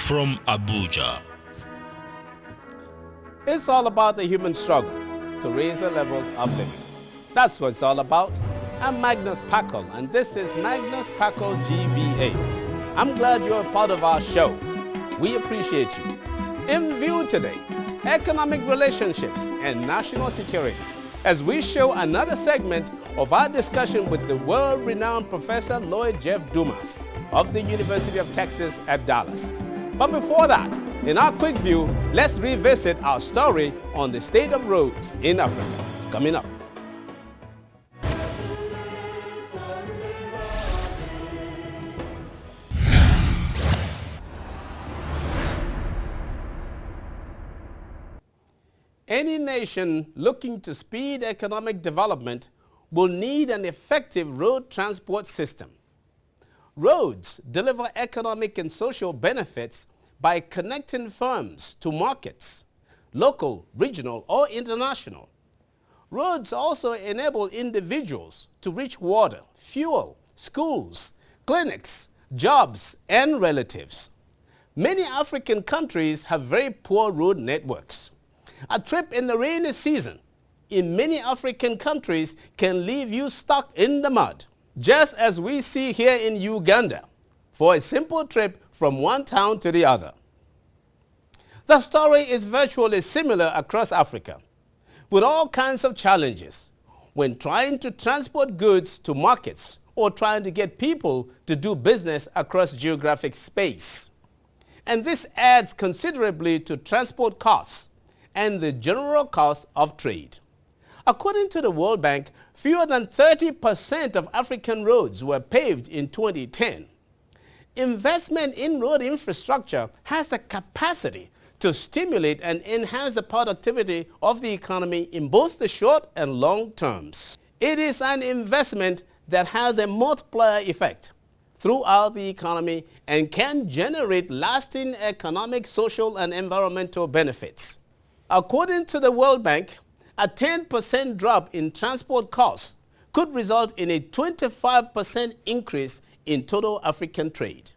from Abuja. It's all about the human struggle to raise the level of living. That's what it's all about. I'm Magnus Packle, and this is Magnus Packle GVA. I'm glad you're a part of our show. We appreciate you. In view today, economic relationships and national security, as we show another segment of our discussion with the world-renowned Professor Lloyd Jeff Dumas of the University of Texas at Dallas. But before that, in our quick view, let's revisit our story on the state of roads in Africa. Coming up. Any nation looking to speed economic development will need an effective road transport system. Roads deliver economic and social benefits by connecting firms to markets, local, regional, or international. Roads also enable individuals to reach water, fuel, schools, clinics, jobs, and relatives. Many African countries have very poor road networks. A trip in the rainy season in many African countries can leave you stuck in the mud, just as we see here in Uganda, for a simple trip from one town to the other. The story is virtually similar across Africa, with all kinds of challenges when trying to transport goods to markets or trying to get people to do business across geographic space. And this adds considerably to transport costs and the general cost of trade. According to the World Bank, fewer than 30% of African roads were paved in 2010. Investment in road infrastructure has the capacity to stimulate and enhance the productivity of the economy in both the short and long terms. It is an investment that has a multiplier effect throughout the economy and can generate lasting economic, social, and environmental benefits. According to the World Bank, a 10% drop in transport costs could result in a 25% increase in total African trade.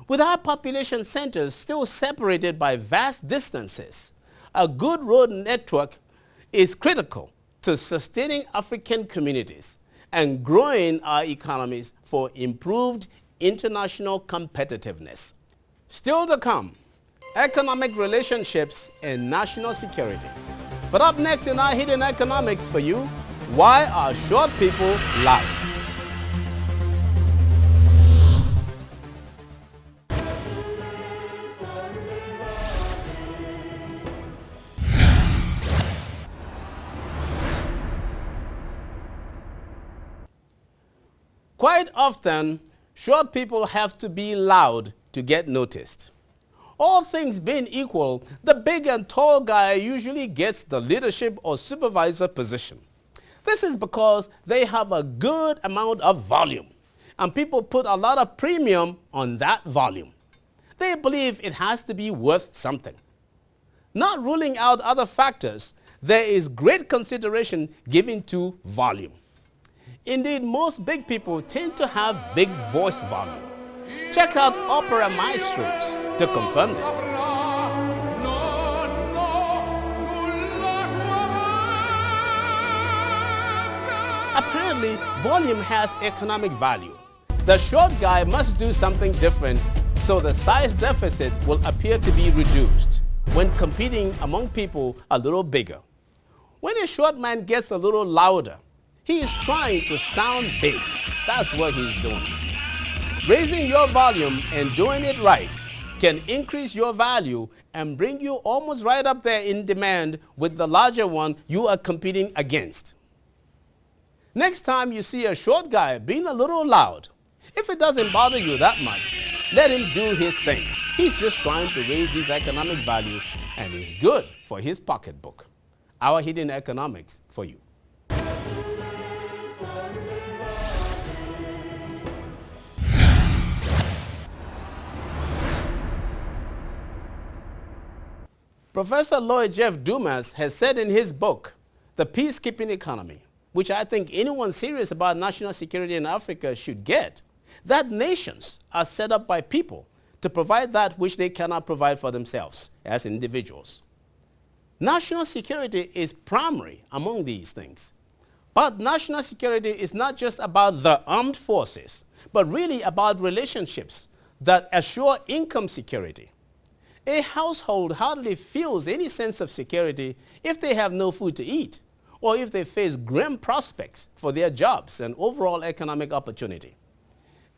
With our population centers still separated by vast distances, a good road network is critical to sustaining African communities and growing our economies for improved international competitiveness. Still to come, economic relationships and national security. But up next in our hidden economics for you, why are short people loud? Quite often, short people have to be loud to get noticed. All things being equal, the big and tall guy usually gets the leadership or supervisor position. This is because they have a good amount of volume, and people put a lot of premium on that volume. They believe it has to be worth something. Not ruling out other factors, there is great consideration given to volume. Indeed, most big people tend to have big voice volume. Check out opera maestros to confirm this. Apparently, volume has economic value. The short guy must do something different, so the size deficit will appear to be reduced when competing among people a little bigger. When a short man gets a little louder, he is trying to sound big. That's what he's doing. Raising your volume and doing it right can increase your value and bring you almost right up there in demand with the larger one you are competing against. Next time you see a short guy being a little loud, if it doesn't bother you that much, let him do his thing. He's just trying to raise his economic value and is good for his pocketbook. Our hidden economics for you. Professor Lloyd Jeff Dumas has said in his book, The Peacekeeping Economy, which I think anyone serious about national security in Africa should get, that nations are set up by people to provide that which they cannot provide for themselves as individuals. National security is primary among these things. But national security is not just about the armed forces, but really about relationships that assure income security. A household hardly feels any sense of security if they have no food to eat, or if they face grim prospects for their jobs and overall economic opportunity.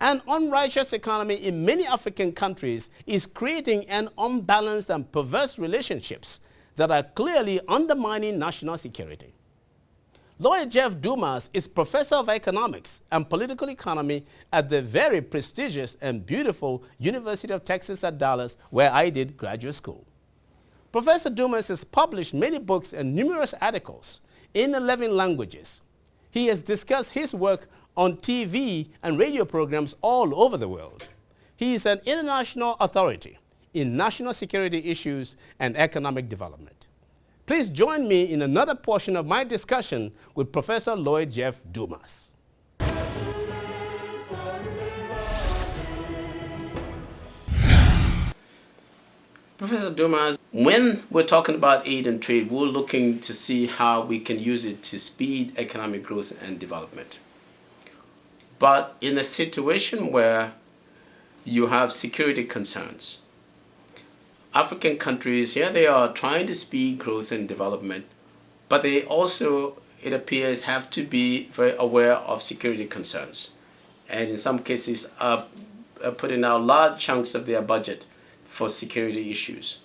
An unrighteous economy in many African countries is creating an unbalanced and perverse relationships that are clearly undermining national security. Lloyd Jeff Dumas is professor of economics and political economy at the very prestigious and beautiful University of Texas at Dallas, where I did graduate school. Professor Dumas has published many books and numerous articles in 11 languages. He has discussed his work on TV and radio programs all over the world. He is an international authority in national security issues and economic development. Please join me in another portion of my discussion with Professor Lloyd Jeff Dumas. Professor Dumas, when we're talking about aid and trade, we're looking to see how we can use it to speed economic growth and development. But in a situation where you have security concerns, African countries, here they are trying to speed growth and development, but they also, it appears, have to be very aware of security concerns. And in some cases, are putting out large chunks of their budget for security issues.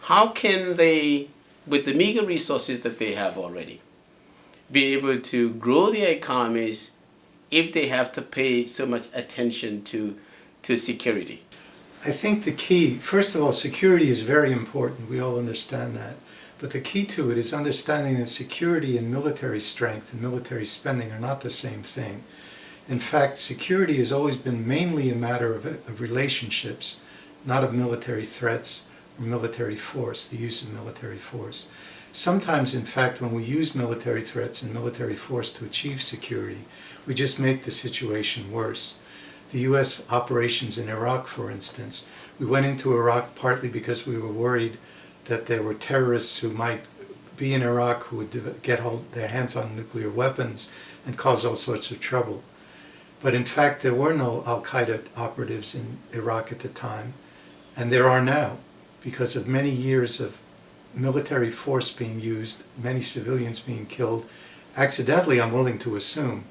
How can they, with the meager resources that they have already, be able to grow their economies if they have to pay so much attention to security? I think the key, first of all, security is very important. We all understand that. But the key to it is understanding that security and military strength and military spending are not the same thing. In fact, security has always been mainly a matter of relationships, not of military threats or military force, the use of military force. Sometimes, in fact, when we use military threats and military force to achieve security, we just make the situation worse. The U.S. operations in Iraq, for instance, we went into Iraq partly because we were worried that there were terrorists who might be in Iraq who would get their hands on nuclear weapons and cause all sorts of trouble. But in fact, there were no al-Qaeda operatives in Iraq at the time, and there are now, because of many years of military force being used, many civilians being killed, accidentally, I'm willing to assume.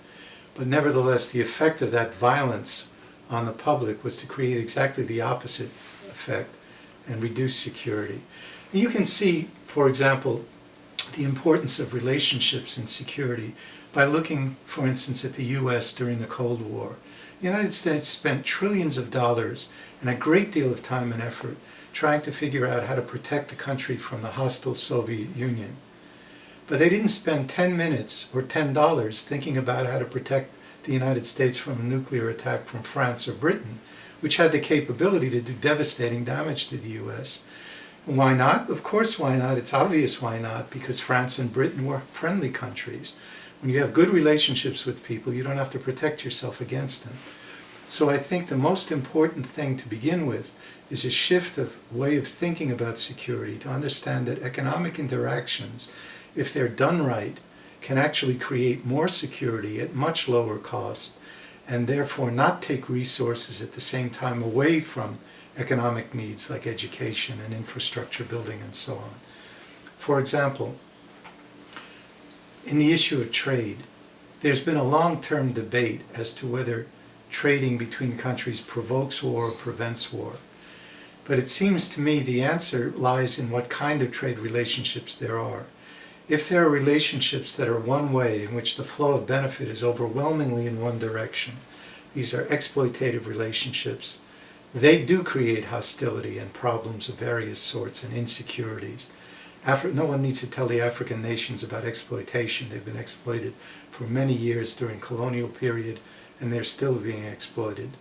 But nevertheless, the effect of that violence on the public was to create exactly the opposite effect and reduce security. And you can see, for example, the importance of relationships in security by looking, for instance, at the U.S. during the Cold War. The United States spent trillions of dollars and a great deal of time and effort trying to figure out how to protect the country from the hostile Soviet Union. But they didn't spend 10 minutes or $10 thinking about how to protect the United States from a nuclear attack from France or Britain, which had the capability to do devastating damage to the U.S. Why not? Of course, why not? It's obvious why not, because France and Britain were friendly countries. When you have good relationships with people, you don't have to protect yourself against them. So I think the most important thing to begin with is a shift of way of thinking about security, to understand that economic interactions, if they're done right, can actually create more security at much lower cost, and therefore not take resources at the same time away from economic needs like education and infrastructure building and so on. For example, in the issue of trade, there's been a long-term debate as to whether trading between countries provokes war or prevents war. But it seems to me the answer lies in what kind of trade relationships there are. If there are relationships that are one way, in which the flow of benefit is overwhelmingly in one direction, these are exploitative relationships, they do create hostility and problems of various sorts and insecurities. No one needs to tell the African nations about exploitation. They've been exploited for many years during colonial period, and they're still being exploited.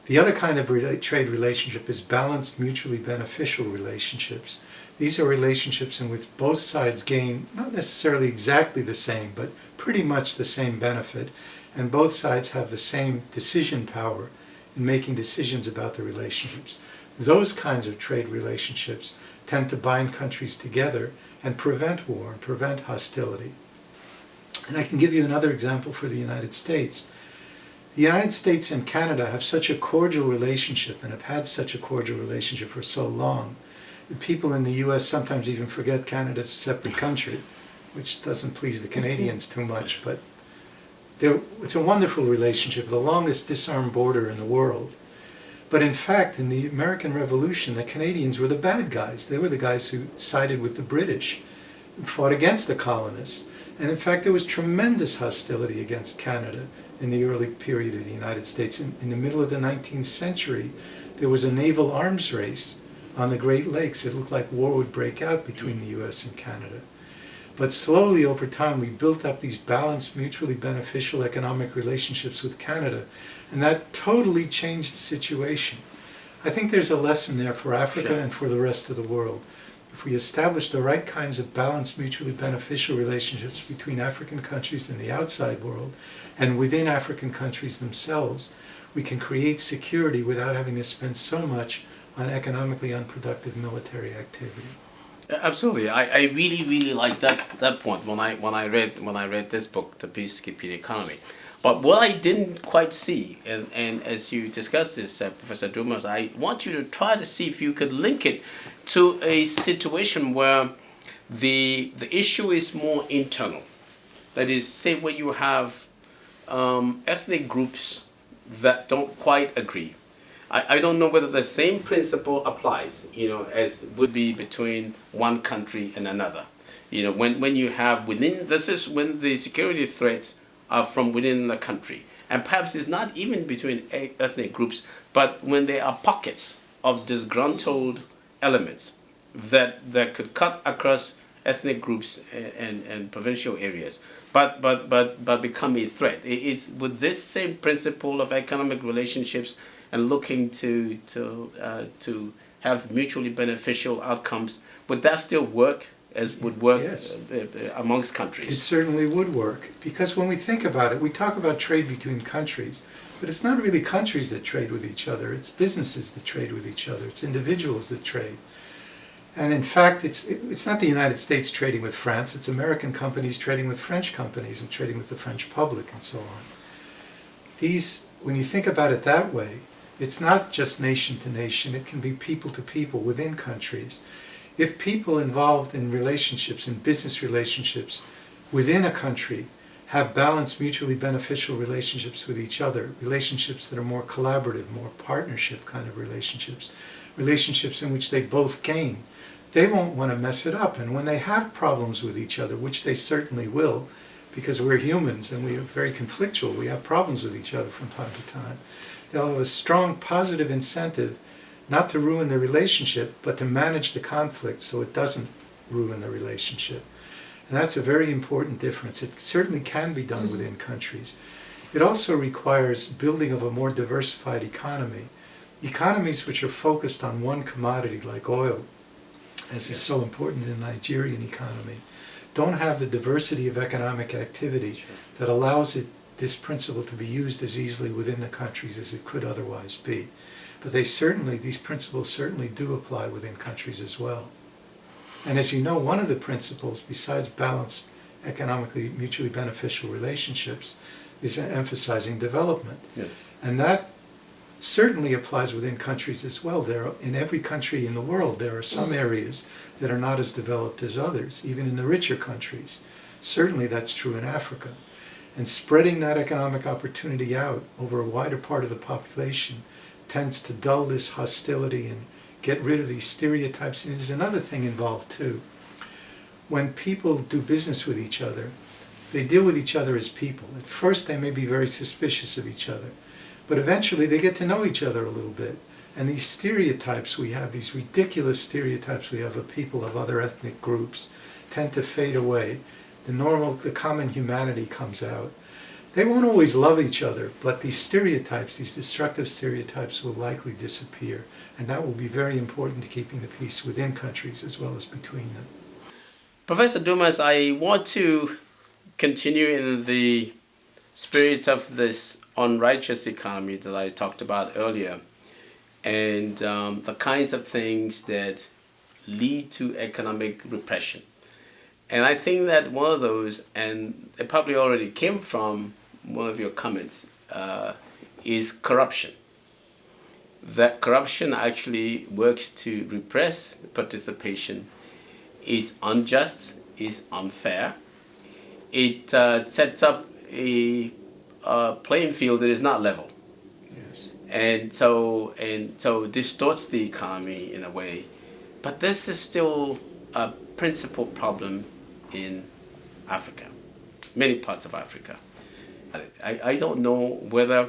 The other kind of trade relationship is balanced, mutually beneficial relationships. These are relationships in which both sides gain not necessarily exactly the same, but pretty much the same benefit, and both sides have the same decision power in making decisions about the relationships. Those kinds of trade relationships tend to bind countries together and prevent war and prevent hostility. And I can give you another example for the United States. The United States and Canada have such a cordial relationship and have had such a cordial relationship for so long that people in the US sometimes even forget Canada is a separate country, which doesn't please the Canadians too much, but it's a wonderful relationship, the longest disarmed border in the world. But in fact, in the American Revolution, the Canadians were the bad guys. They were the guys who sided with the British, fought against the colonists. And in fact, there was tremendous hostility against Canada in the early period of the United States. In the middle of the 19th century, there was a naval arms race on the Great Lakes. It looked like war would break out between the US and Canada. But slowly over time, we built up these balanced, mutually beneficial economic relationships with Canada, and that totally changed the situation. I think there's a lesson there for Africa and for the rest of the world. If we establish the right kinds of balanced, mutually beneficial relationships between African countries and the outside world, and within African countries themselves, we can create security without having to spend so much on economically unproductive military activity. Absolutely, I really like that point when I read this book, The Peacekeeping Economy. But what I didn't quite see, and as you discussed this, Professor Dumas, I want you to try to see if you could link it to a situation where the issue is more internal. That is, say where you have ethnic groups that don't quite agree. I don't know whether the same principle applies, as would be between one country and another. When you have this is when the security threats are from within the country. And perhaps it's not even between ethnic groups, but when there are pockets of disgruntled elements that could cut across ethnic groups and provincial areas, but become a threat. Would this same principle of economic relationships and looking to have mutually beneficial outcomes, would that still work as would work Yes. Amongst countries? It certainly would work, because when we think about it, we talk about trade between countries, but it's not really countries that trade with each other, it's businesses that trade with each other, it's individuals that trade. And in fact, it's not the United States trading with France, it's American companies trading with French companies and trading with the French public and so on. When you think about it that way, it's not just nation to nation, it can be people to people within countries. If people involved in relationships, in business relationships within a country, have balanced, mutually beneficial relationships with each other, relationships that are more collaborative, more partnership kind of relationships, relationships in which they both gain, they won't want to mess it up. And when they have problems with each other, which they certainly will, because we're humans and we are very conflictual, we have problems with each other from time to time, they'll have a strong positive incentive not to ruin the relationship, but to manage the conflict so it doesn't ruin the relationship. And that's a very important difference. It certainly can be done within countries. It also requires building of a more diversified economy. Economies which are focused on one commodity like oil, as is so important in the Nigerian economy, don't have the diversity of economic activity that allows this principle to be used as easily within the countries as it could otherwise be. But these principles certainly do apply within countries as well. And as you know, one of the principles, besides balanced, economically mutually beneficial relationships, is emphasizing development. Yes. And that certainly applies within countries as well. In every country in the world, there are some areas that are not as developed as others, even in the richer countries. Certainly that's true in Africa. And spreading that economic opportunity out over a wider part of the population tends to dull this hostility and get rid of these stereotypes. And there's another thing involved too. When people do business with each other, they deal with each other as people. At first they may be very suspicious of each other, but eventually they get to know each other a little bit. And these stereotypes we have, these ridiculous stereotypes we have of people of other ethnic groups, tend to fade away. The common humanity comes out. They won't always love each other, but these stereotypes, these destructive stereotypes, will likely disappear. And that will be very important to keeping the peace within countries as well as between them. Professor Dumas, I want to continue in the spirit of this unrighteous economy that I talked about earlier, and the kinds of things that lead to economic repression. And I think that one of those, and it probably already came from one of your comments, is corruption. That corruption actually works to repress participation, is unjust, is unfair. It sets up a playing field that is not level. Yes. And so distorts the economy in a way. But this is still a principal problem in Africa, many parts of Africa. I don't know whether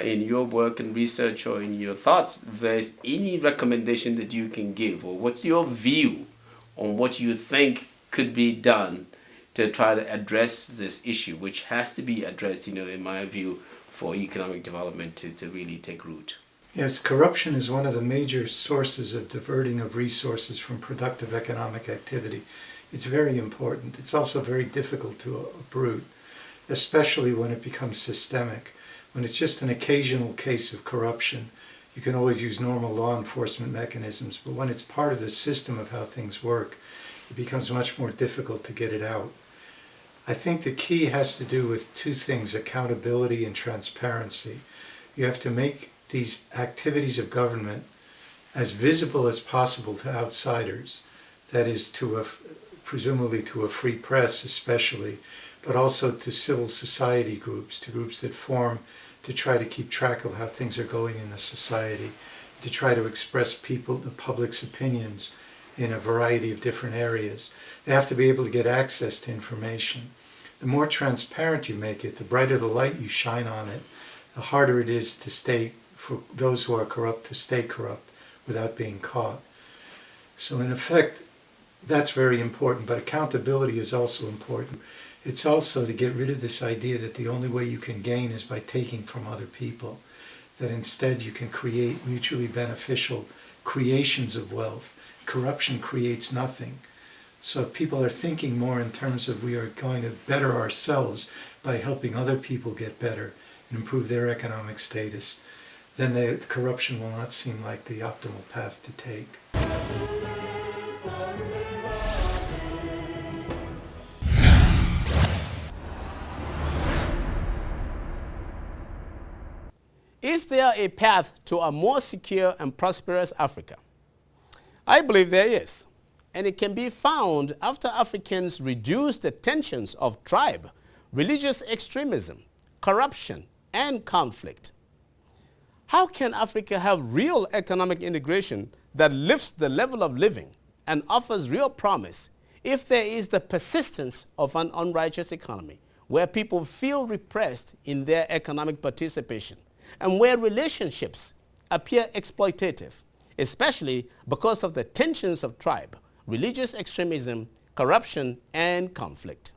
in your work and research or in your thoughts there's any recommendation that you can give, or what's your view on what you think could be done to try to address this issue, which has to be addressed, in my view, for economic development to really take root. Yes, corruption is one of the major sources of diverting of resources from productive economic activity. It's very important. It's also very difficult to uproot, especially when it becomes systemic. When it's just an occasional case of corruption, you can always use normal law enforcement mechanisms, but when it's part of the system of how things work, it becomes much more difficult to get it out. I think the key has to do with two things: accountability and transparency. You have to make these activities of government as visible as possible to outsiders, that is, presumably to a free press especially, but also to civil society groups, to groups that form to try to keep track of how things are going in the society, to try to express the public's opinions in a variety of different areas. They have to be able to get access to information. The more transparent you make it, the brighter the light you shine on it, the harder it is for those who are corrupt to stay corrupt without being caught. So in effect, that's very important, but accountability is also important. It's also to get rid of this idea that the only way you can gain is by taking from other people, that instead you can create mutually beneficial creations of wealth. Corruption creates nothing. So if people are thinking more in terms of we are going to better ourselves by helping other people get better and improve their economic status, then the corruption will not seem like the optimal path to take. Is there a path to a more secure and prosperous Africa? I believe there is, and it can be found after Africans reduce the tensions of tribe, religious extremism, corruption, and conflict. How can Africa have real economic integration that lifts the level of living and offers real promise if there is the persistence of an unrighteous economy where people feel repressed in their economic participation and where relationships appear exploitative, especially because of the tensions of tribe, religious extremism, corruption, and conflict?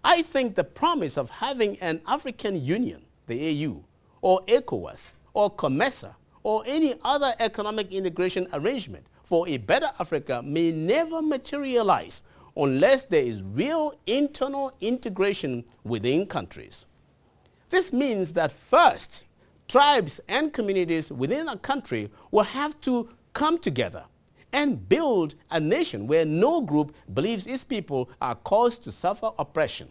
I think the promise of having an African Union, the AU, or ECOWAS, or COMESA, or any other economic integration arrangement for a better Africa may never materialize unless there is real internal integration within countries. This means that first, tribes and communities within a country will have to come together and build a nation where no group believes its people are caused to suffer oppression,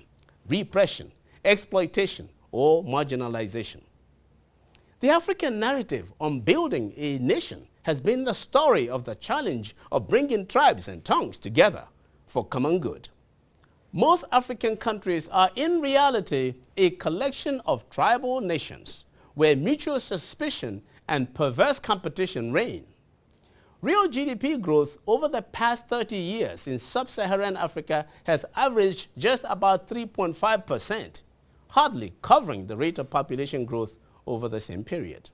repression, exploitation, or marginalization. The African narrative on building a nation has been the story of the challenge of bringing tribes and tongues together for common good. Most African countries are in reality a collection of tribal nations where mutual suspicion and perverse competition reign. Real GDP growth over the past 30 years in sub-Saharan Africa has averaged just about 3.5%, hardly covering the rate of population growth over the same period.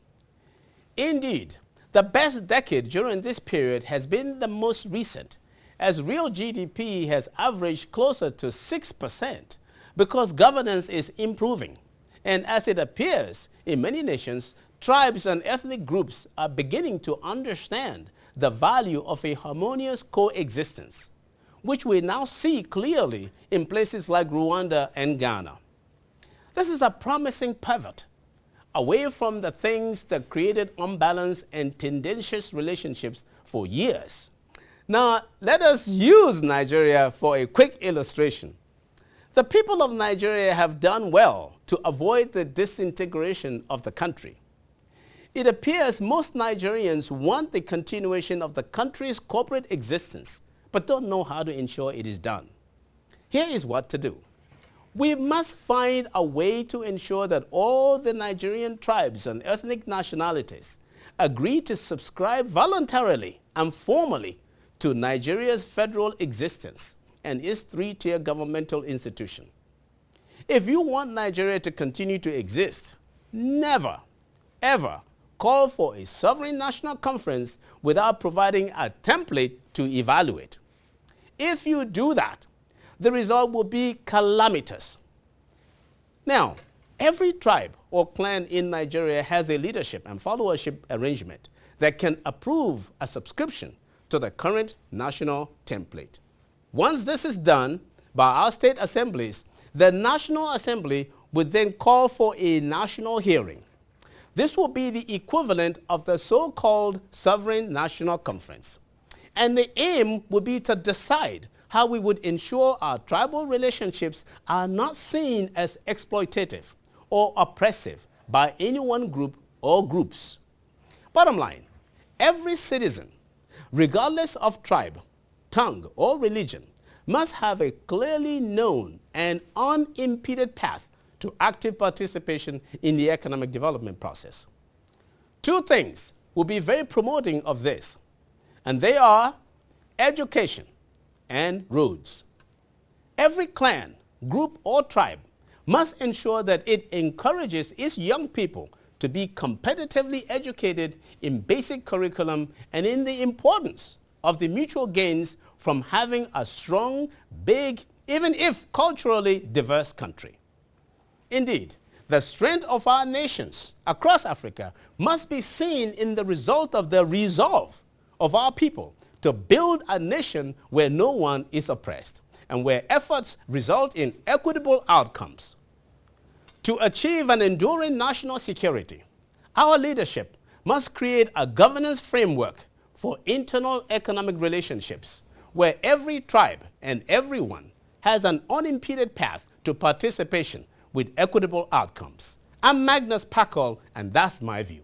Indeed, the best decade during this period has been the most recent, as real GDP has averaged closer to 6% because governance is improving. And as it appears in many nations, tribes and ethnic groups are beginning to understand the value of a harmonious coexistence, which we now see clearly in places like Rwanda and Ghana. This is a promising pivot away from the things that created unbalanced and tendentious relationships for years. Now, let us use Nigeria for a quick illustration. The people of Nigeria have done well to avoid the disintegration of the country. It appears most Nigerians want the continuation of the country's corporate existence, but don't know how to ensure it is done. Here is what to do. We must find a way to ensure that all the Nigerian tribes and ethnic nationalities agree to subscribe voluntarily and formally to Nigeria's federal existence and its three-tier governmental institution. If you want Nigeria to continue to exist, never, ever call for a sovereign national conference without providing a template to evaluate. If you do that, the result will be calamitous. Now, every tribe or clan in Nigeria has a leadership and followership arrangement that can approve a subscription to the current national template. Once this is done by our state assemblies, the National Assembly would then call for a national hearing. This will be the equivalent of the so-called Sovereign National Conference. And the aim would be to decide how we would ensure our tribal relationships are not seen as exploitative or oppressive by any one group or groups. Bottom line, every citizen, regardless of tribe, tongue, or religion, must have a clearly known and unimpeded path to active participation in the economic development process. Two things will be very promoting of this, and they are education and roads. Every clan, group, or tribe must ensure that it encourages its young people to be competitively educated in basic curriculum and in the importance of the mutual gains from having a strong, big, even if culturally diverse country. Indeed, the strength of our nations across Africa must be seen in the result of the resolve of our people to build a nation where no one is oppressed and where efforts result in equitable outcomes. To achieve an enduring national security, our leadership must create a governance framework for internal economic relationships where every tribe and everyone has an unimpeded path to participation with equitable outcomes. I'm Magnus Pakol, and that's my view.